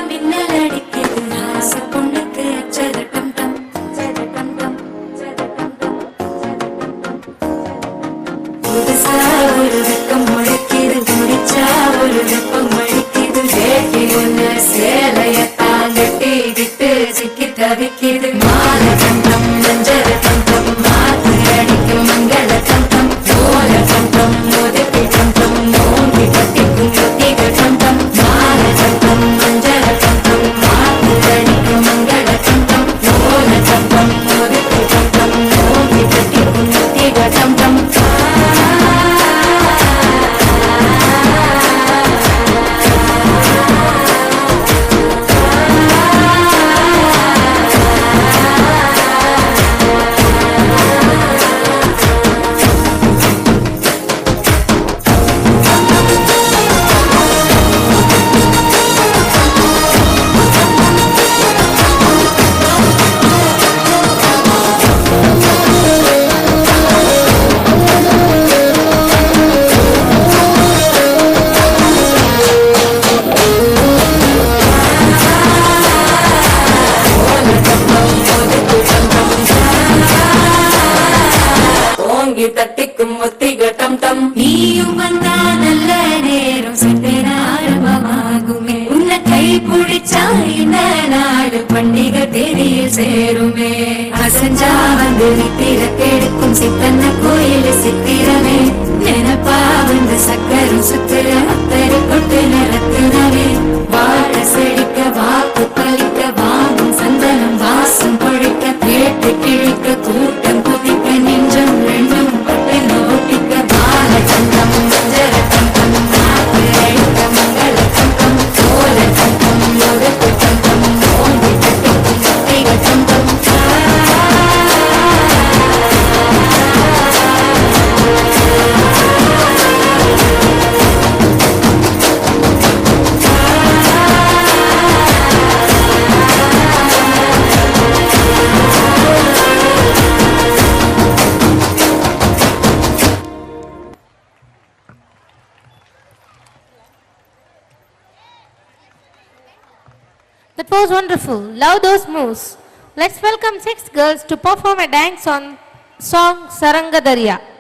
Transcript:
மின்னல் அடிக்குது ராச பொண்ணுக்கு அச்சதட்டம் டம் சதட்டம் டம் சதட்டம் டம் புதுசா ஒரு வெக்கம் முளைக்குது முடிச்சா ஒரு வெப்பம் மழிக்குது வேட்டி ஒண்ணு சேலையத்தான் கட்டிக்கிட்டு சிக்கி தவிக்குது மால கண்டம் மஞ்சள் கண்டம் மாத்து அடிக்கும் மங்கள கண்டம் ஓல கண்டம் ஒதுக்கி கண்டம் ஓங்கி கட்டிக்கும் ஒத்திக கண்டம் மால கண்டம் மஞ்சள் கண்டம் மாத்து அடிக்கும் மங்கள கண்டம் ஓல கண்டம் ஒதுக்கி கண்டம் ஓங்கி கட்டிக்கும் ஒத்திக கண்டம் தட்டிக்கும் ஒத்திக டம் டம் நீயும் வந்தா நல்ல நேரம் சட்டே ஆரம்பமாகுமே உன்னை கை பிடிச்சா இந்த நாடு பண்டிகை தேதியில் சேருமே அசஞ்சா வந்து நித்திர கெடுக்கும் சித்தன்ன கோயில் சித்திரமே நினைப்பா வந்து சக்கரம் சுத்துற அத்தரை கொட்டு நிறத்துனவே வாழ செழிக்க வாக்கு பலிக்க வாங்கும் சந்தனம் வாசம் பொழிக்க கேட்டு கிழிக்க கூட்டம் குதிக்க நெஞ்சம் ரெண்டும் That was wonderful. Love those moves. Let's welcome 6 girls to perform a dance on song Sarangadariya.